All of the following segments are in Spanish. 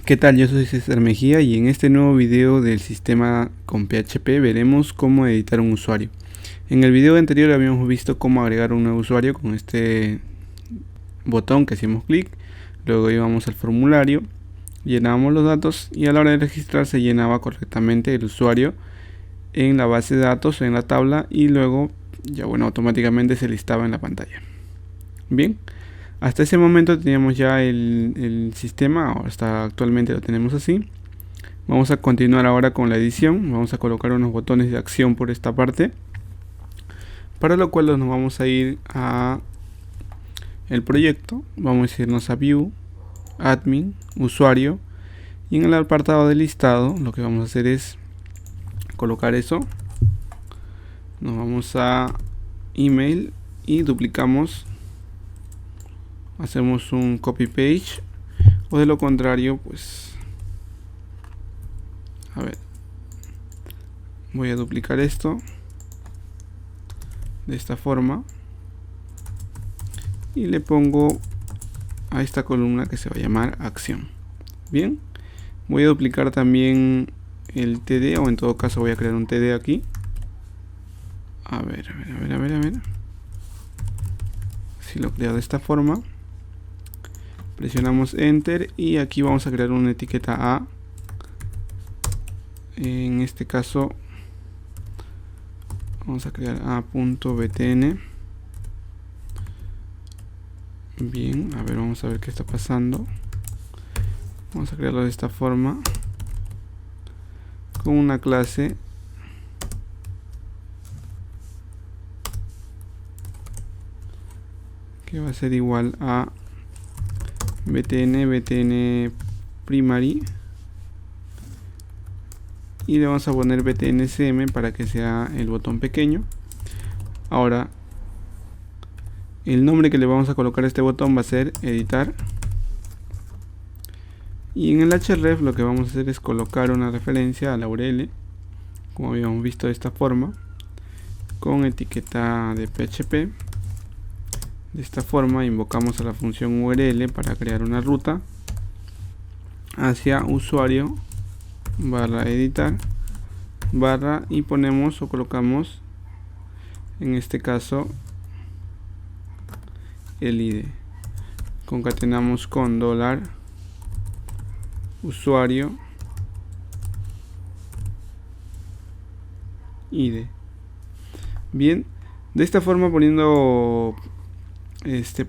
¿Qué tal? Yo soy César Mejía y en este nuevo video del sistema con PHP veremos cómo editar un usuario. En el video anterior habíamos visto cómo agregar un nuevo usuario con este botón que hacíamos clic, luego íbamos al formulario, llenábamos los datos y a la hora de registrar se llenaba correctamente el usuario en la base de datos, en la tabla, y luego automáticamente se listaba en la pantalla. Bien. Hasta ese momento teníamos ya el sistema, hasta actualmente lo tenemos así. Vamos a continuar ahora con la edición. Vamos a colocar unos botones de acción por esta parte, para lo cual nos vamos a ir a el proyecto. Vamos a irnos a View, Admin, Usuario, y en el apartado de listado lo que vamos a hacer es colocar eso. Nos vamos a Email y duplicamos. Hacemos un copy page, o de lo contrario pues voy a duplicar esto de esta forma y le pongo a esta columna que se va a llamar acción. Bien, voy a duplicar también el TD, o en todo caso voy a crear un TD aquí. A ver. Si lo creo de esta forma, presionamos enter y aquí vamos a crear una etiqueta A. En este caso vamos a crear a.btn. Bien, vamos a ver qué está pasando. Vamos a crearlo de esta forma con una clase que va a ser igual a btn primary, y le vamos a poner btncm para que sea el botón pequeño. Ahora el nombre que le vamos a colocar a este botón va a ser editar, y en el href lo que vamos a hacer es colocar una referencia a la URL, como habíamos visto, de esta forma, con etiqueta de PHP. De esta forma invocamos a la función URL para crear una ruta hacia usuario barra editar barra, y ponemos o colocamos en este caso el ID. Concatenamos con $, usuario, ID. Bien, de esta forma, poniendo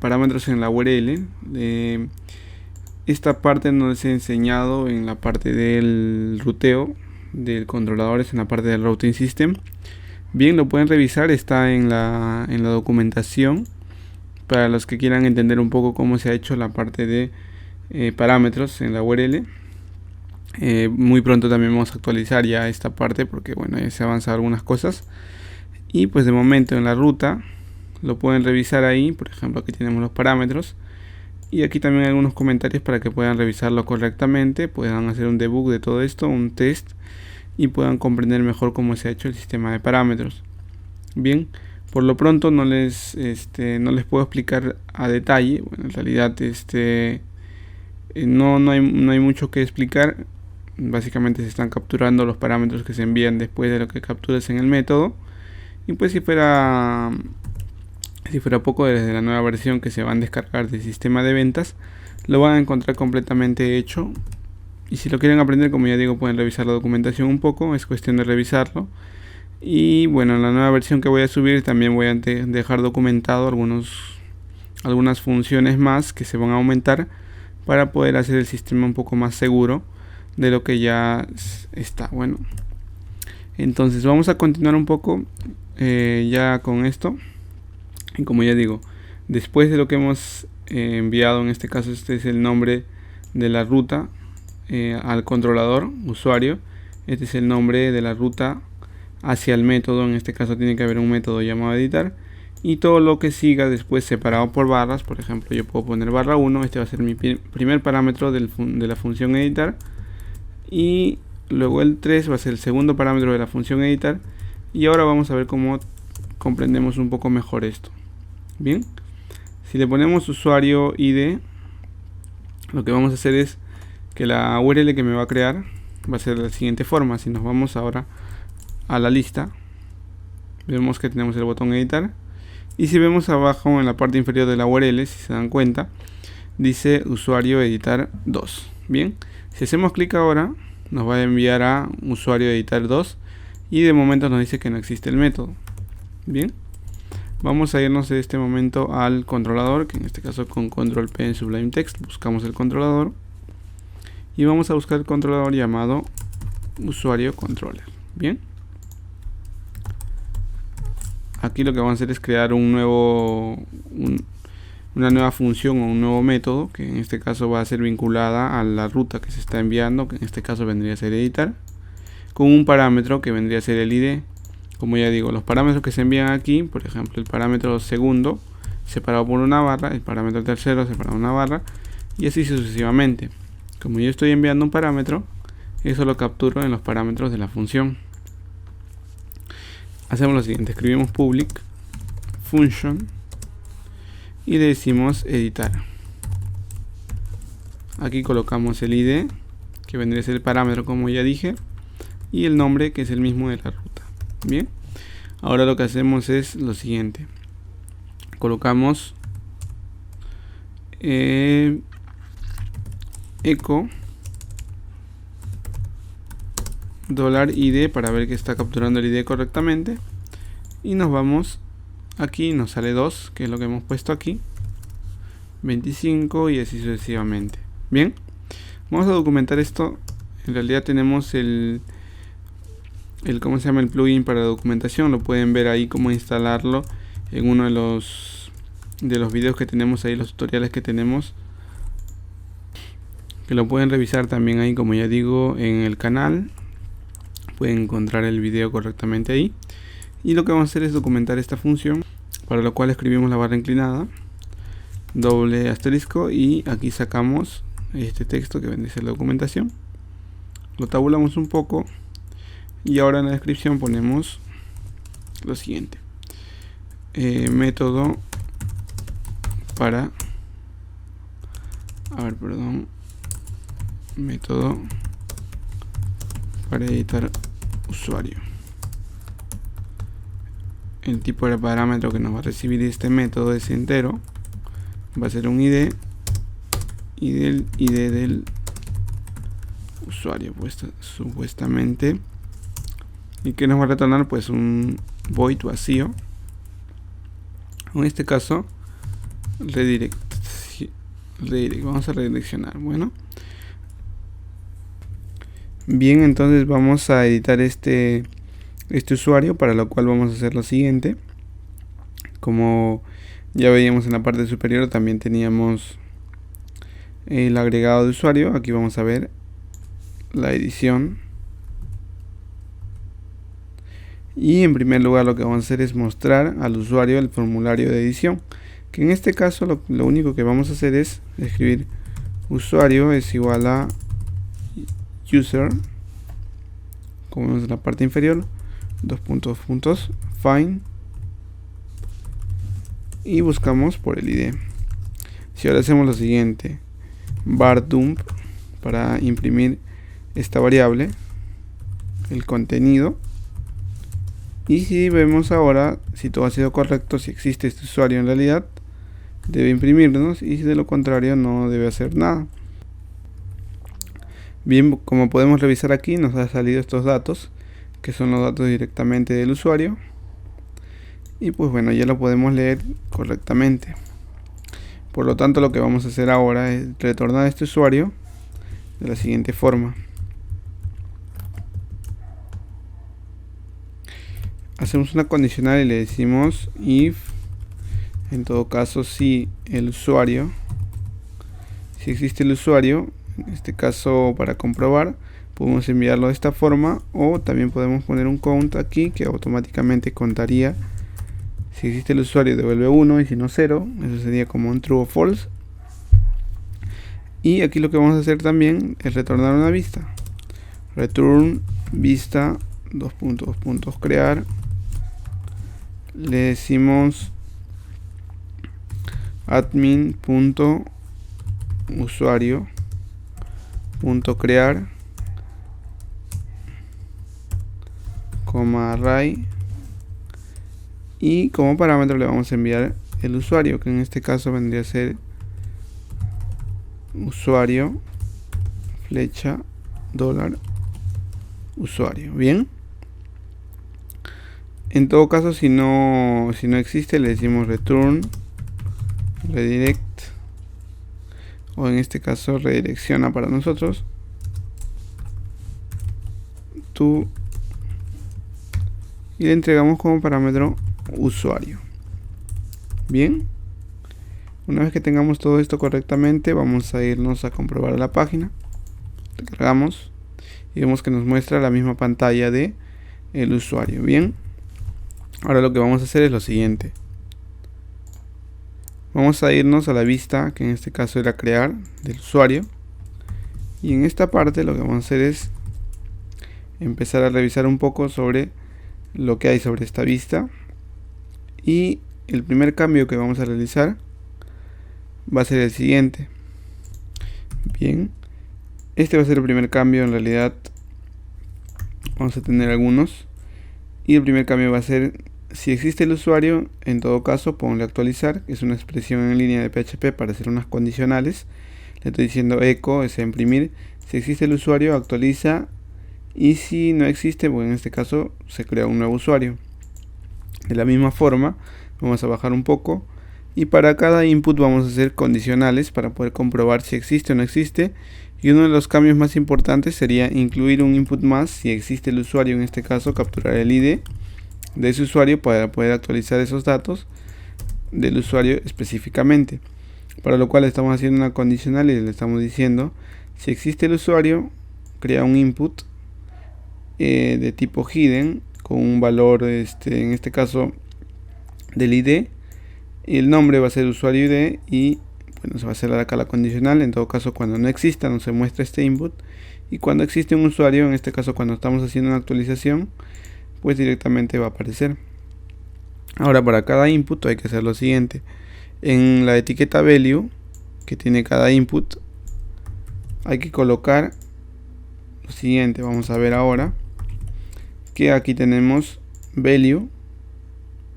parámetros en la URL, esta parte no les he enseñado en la parte del ruteo del controlador, es en la parte del routing system. Bien, lo pueden revisar, está en la documentación para los que quieran entender un poco cómo se ha hecho la parte de parámetros en la URL. Muy pronto también vamos a actualizar ya esta parte, porque ya se avanzan algunas cosas. Y pues de momento en la ruta lo pueden revisar ahí. Por ejemplo, aquí tenemos los parámetros y aquí también hay algunos comentarios para que puedan revisarlo correctamente, puedan hacer un debug de todo esto, un test, y puedan comprender mejor cómo se ha hecho el sistema de parámetros. Bien, por lo pronto no les puedo explicar a detalle. En realidad no hay mucho que explicar. Básicamente se están capturando los parámetros que se envían después de lo que capturas en el método. Y pues si fuera poco, desde la nueva versión que se van a descargar del sistema de ventas, lo van a encontrar completamente hecho. Y si lo quieren aprender, como ya digo, pueden revisar la documentación un poco, es cuestión de revisarlo. Y bueno, en la nueva versión que voy a subir también voy a dejar documentado algunas funciones más que se van a aumentar para poder hacer el sistema un poco más seguro de lo que ya está. Bueno, entonces vamos a continuar un poco ya con esto. Y como ya digo, después de lo que hemos enviado, en este caso este es el nombre de la ruta al controlador usuario, este es el nombre de la ruta hacia el método. En este caso tiene que haber un método llamado editar, y todo lo que siga después separado por barras. Por ejemplo, yo puedo poner barra 1, este va a ser mi primer parámetro de la función editar, y luego el 3 va a ser el segundo parámetro de la función editar. Y ahora vamos a ver cómo comprendemos un poco mejor esto. Bien, si le ponemos usuario ID, lo que vamos a hacer es que la URL que me va a crear va a ser de la siguiente forma. Si nos vamos ahora a la lista, vemos que tenemos el botón editar, y si vemos abajo en la parte inferior de la URL, si se dan cuenta, dice usuario editar 2. Bien, si hacemos clic ahora, nos va a enviar a usuario editar 2, y de momento nos dice que no existe el método. Bien, vamos a irnos de este momento al controlador, que en este caso con control P en Sublime Text buscamos el controlador, y vamos a buscar el controlador llamado usuario controller. Bien, aquí lo que vamos a hacer es crear una nueva función o un nuevo método, que en este caso va a ser vinculada a la ruta que se está enviando, que en este caso vendría a ser editar, con un parámetro que vendría a ser el ID. Como ya digo, los parámetros que se envían aquí, por ejemplo el parámetro segundo separado por una barra, el parámetro tercero separado por una barra, y así sucesivamente. Como yo estoy enviando un parámetro, eso lo capturo en los parámetros de la función. Hacemos lo siguiente, escribimos public function y le decimos editar. Aquí colocamos el ID, que vendría a ser el parámetro como ya dije, y el nombre, que es el mismo de la ruta. Bien, ahora lo que hacemos es lo siguiente, colocamos echo $id para ver que está capturando el ID correctamente, y nos vamos aquí, nos sale 2, que es lo que hemos puesto aquí, 25 y así sucesivamente. Bien, vamos a documentar esto. En realidad tenemos ¿cómo se llama? El plugin para documentación. Lo pueden ver ahí cómo instalarlo en uno de los videos que tenemos ahí, los tutoriales que tenemos, que lo pueden revisar también ahí, como ya digo, en el canal. Pueden encontrar el video correctamente ahí. Y lo que vamos a hacer es documentar esta función, para lo cual escribimos la barra inclinada, doble asterisco, y aquí sacamos este texto que vendría a ser la documentación, lo tabulamos un poco, y ahora en la descripción ponemos lo siguiente: método para método para editar usuario. El tipo de parámetro que nos va a recibir este método es entero, va a ser un ID y del ID del usuario, pues supuestamente, y que nos va a retornar pues un void vacío, en este caso redirect. Vamos a redireccionar. Bueno, bien, entonces vamos a editar este usuario, para lo cual vamos a hacer lo siguiente. Como ya veíamos en la parte superior, también teníamos el agregado de usuario. Aquí vamos a ver la edición, y en primer lugar lo que vamos a hacer es mostrar al usuario el formulario de edición, que en este caso lo único que vamos a hacer es escribir usuario es igual a user, como vemos en la parte inferior, find, y buscamos por el ID. Si ahora hacemos lo siguiente, var dump, para imprimir esta variable, el contenido, y si vemos ahora si todo ha sido correcto, si existe este usuario en realidad, debe imprimirnos, y si de lo contrario no debe hacer nada. Bien, como podemos revisar aquí, nos ha salido estos datos, que son los datos directamente del usuario, y pues bueno, ya lo podemos leer correctamente. Por lo tanto, lo que vamos a hacer ahora es retornar a este usuario de la siguiente forma: hacemos una condicional y le decimos if, en todo caso, si existe el usuario, en este caso para comprobar, podemos enviarlo de esta forma, o también podemos poner un count aquí que automáticamente contaría. Si existe el usuario, devuelve 1, y si no 0, eso sería como un true o false. Y aquí lo que vamos a hacer también es retornar una vista, return vista crear, le decimos admin.usuario .crear, array, y como parámetro le vamos a enviar el usuario, que en este caso vendría a ser usuario flecha $usuario. Bien, en todo caso, si no existe, le decimos return redirect, o en este caso redirecciona para nosotros y le entregamos como parámetro usuario. Bien, una vez que tengamos todo esto correctamente, vamos a irnos a comprobar la página. Cargamos y vemos que nos muestra la misma pantalla de el usuario. Bien, ahora lo que vamos a hacer es lo siguiente. Vamos a irnos a la vista, que en este caso era crear, del usuario, y en esta parte lo que vamos a hacer es empezar a revisar un poco sobre lo que hay sobre esta vista, y el primer cambio que vamos a realizar va a ser el siguiente. Bien, este va a ser el primer cambio. En realidad vamos a tener algunos, y el primer cambio va a ser: si existe el usuario, en todo caso ponle actualizar, que es una expresión en línea de PHP para hacer unas condicionales. Le estoy diciendo echo, es a imprimir, si existe el usuario actualiza, y si no existe, pues en este caso se crea un nuevo usuario. De la misma forma vamos a bajar un poco, y para cada input vamos a hacer condicionales para poder comprobar si existe o no existe. Y uno de los cambios más importantes sería incluir un input más si existe el usuario, en este caso capturar el ID de ese usuario para poder actualizar esos datos del usuario específicamente, para lo cual estamos haciendo una condicional y le estamos diciendo: si existe el usuario, crea un input de tipo hidden con un valor en este caso del ID, y el nombre va a ser usuario ID, y bueno, se va a hacer acá la condicional. En todo caso, cuando no exista no se muestra este input, y cuando existe un usuario, en este caso cuando estamos haciendo una actualización, pues directamente va a aparecer. Ahora, para cada input hay que hacer lo siguiente: en la etiqueta value que tiene cada input hay que colocar lo siguiente. Vamos a ver ahora que aquí tenemos value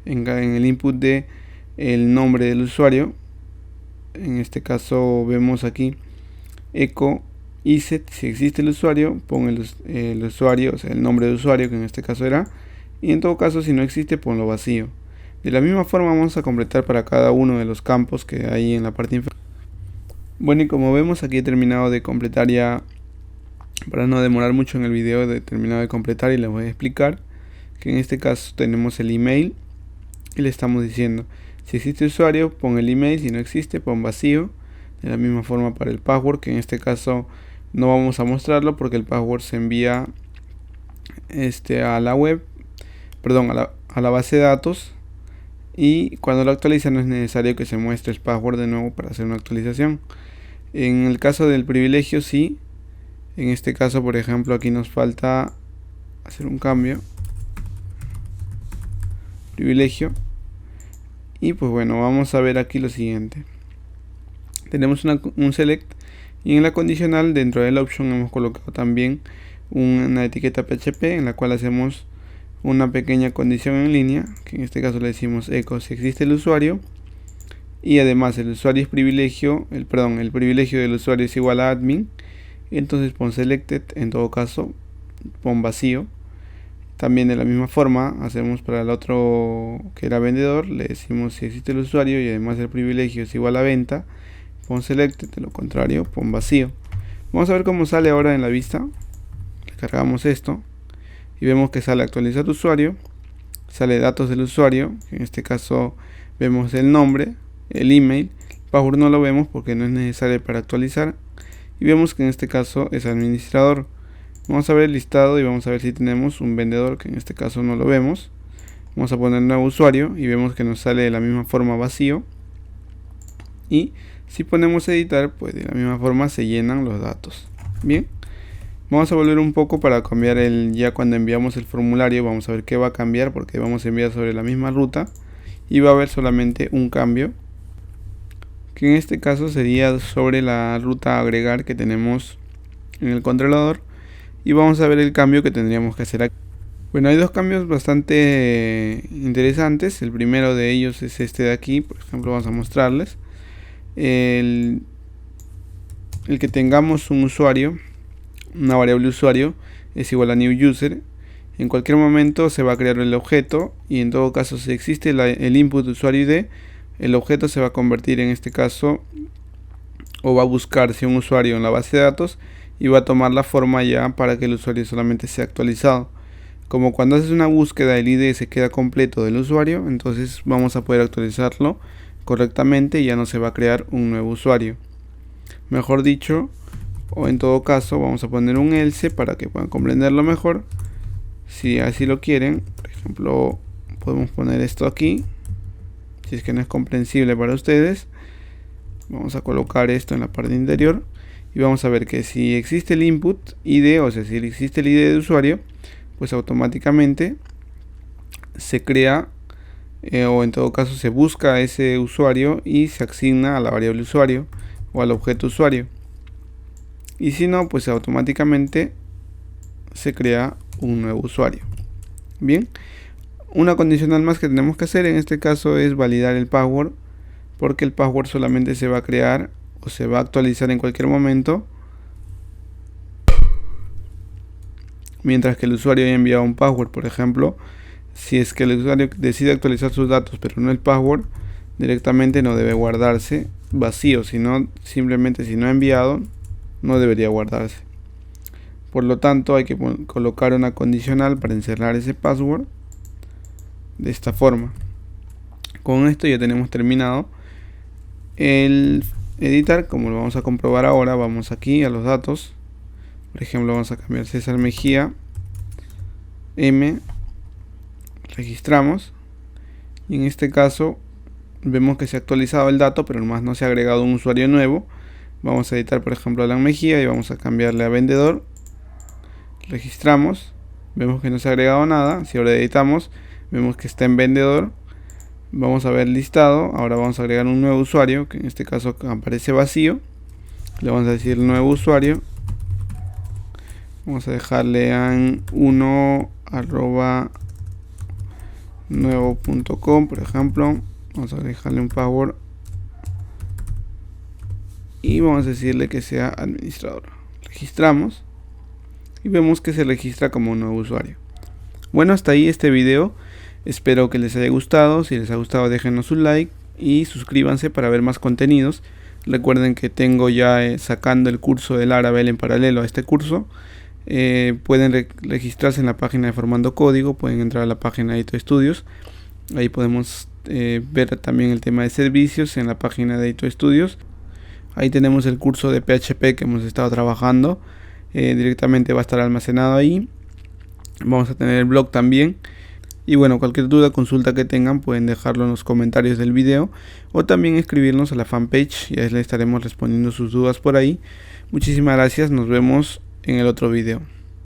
en el input de el nombre del usuario. En este caso vemos aquí echo iset, si existe el usuario, pon el usuario, o sea el nombre de usuario, que en este caso era, y en todo caso si no existe, ponlo vacío. De la misma forma vamos a completar para cada uno de los campos que hay en la parte inferior. Bueno, y como vemos, aquí he terminado de completar ya. Para no demorar mucho en el video, he terminado de completar y les voy a explicar que en este caso tenemos el email, y le estamos diciendo: si existe usuario, pon el email, si no existe, pon vacío. De la misma forma para el password, que en este caso no vamos a mostrarlo porque el password se envía a la web, perdón, a la base de datos, y cuando lo actualiza no es necesario que se muestre el password de nuevo para hacer una actualización. En el caso del privilegio sí. En este caso, por ejemplo, aquí nos falta hacer un cambio, privilegio, y pues bueno, vamos a ver aquí lo siguiente. Tenemos un select, y en la condicional dentro del option hemos colocado también una etiqueta PHP en la cual hacemos una pequeña condición en línea, que en este caso le decimos echo si existe el usuario, y además el usuario es privilegio, el privilegio del usuario es igual a admin. Entonces pon selected, en todo caso pon vacío. También de la misma forma hacemos para el otro que era vendedor, le decimos si existe el usuario y además el privilegio es igual a venta, pon selected, de lo contrario pon vacío. Vamos a ver cómo sale ahora en la vista. Cargamos esto y vemos que sale actualizar usuario, sale datos del usuario, en este caso vemos el nombre, el email, el password no lo vemos porque no es necesario para actualizar, y vemos que en este caso es administrador. Vamos a ver el listado y vamos a ver si tenemos un vendedor, que en este caso no lo vemos. Vamos a poner nuevo usuario y vemos que nos sale de la misma forma vacío, y si ponemos editar, pues de la misma forma se llenan los datos. Bien, vamos a volver un poco para cambiar ya cuando enviamos el formulario. Vamos a ver qué va a cambiar, porque vamos a enviar sobre la misma ruta y va a haber solamente un cambio, que en este caso sería sobre la ruta agregar que tenemos en el controlador y vamos a ver el cambio que tendríamos que hacer aquí. Bueno, hay dos cambios bastante interesantes. El primero de ellos es este de aquí. Por ejemplo, vamos a mostrarles el que tengamos un usuario, una variable usuario es igual a new user. En cualquier momento se va a crear el objeto y en todo caso, si existe el input usuario ID, el objeto se va a convertir en este caso, o va a buscarse un usuario en la base de datos y va a tomar la forma ya para que el usuario solamente sea actualizado. Como cuando haces una búsqueda el ID se queda completo del usuario, entonces vamos a poder actualizarlo correctamente y ya no se va a crear un nuevo usuario. Mejor dicho, o en todo caso vamos a poner un else para que puedan comprenderlo mejor. Si así lo quieren, por ejemplo, podemos poner esto aquí. Si es que no es comprensible para ustedes, vamos a colocar esto en la parte interior y vamos a ver que si existe el input ID, o sea, si existe el ID de usuario, pues automáticamente se crea o en todo caso se busca ese usuario y se asigna a la variable usuario o al objeto usuario. Y si no, pues automáticamente se crea un nuevo usuario. Bien, una condicional más que tenemos que hacer en este caso es validar el password, porque el password solamente se va a crear o se va a actualizar en cualquier momento mientras que el usuario haya enviado un password. Por ejemplo, si es que el usuario decide actualizar sus datos pero no el password, directamente no debe guardarse vacío, sino simplemente si no ha enviado no debería guardarse. Por lo tanto, hay que colocar una condicional para encerrar ese password de esta forma. Con esto ya tenemos terminado el editar. Como lo vamos a comprobar ahora, vamos aquí a los datos. Por ejemplo, vamos a cambiar César Mejía M, registramos y en este caso vemos que se ha actualizado el dato, pero nomás no se ha agregado un usuario nuevo. Vamos a editar, por ejemplo, Alan Mejía y vamos a cambiarle a vendedor. Registramos, vemos que no se ha agregado nada. Si ahora editamos, vemos que está en vendedor. Vamos a ver listado. Ahora vamos a agregar un nuevo usuario, que en este caso aparece vacío. Le vamos a decir nuevo usuario. Vamos a dejarle en 1@nuevo.com, por ejemplo. Vamos a dejarle un password y vamos a decirle que sea administrador. Registramos y vemos que se registra como un nuevo usuario. Bueno, hasta ahí este video. Espero que les haya gustado. Si les ha gustado, déjenos un like y suscríbanse para ver más contenidos. Recuerden que tengo ya sacando el curso del Laravel en paralelo a este curso. Pueden registrarse en la página de Formando Código. Pueden entrar a la página de Edito Studios. Ahí podemos ver también el tema de servicios en la página de Edito Studios. Ahí tenemos el curso de PHP que hemos estado trabajando. Directamente va a estar almacenado ahí. Vamos a tener el blog también. Y bueno, cualquier duda, consulta que tengan pueden dejarlo en los comentarios del video o también escribirnos a la fanpage y ahí les estaremos respondiendo sus dudas por ahí. Muchísimas gracias, nos vemos en el otro video.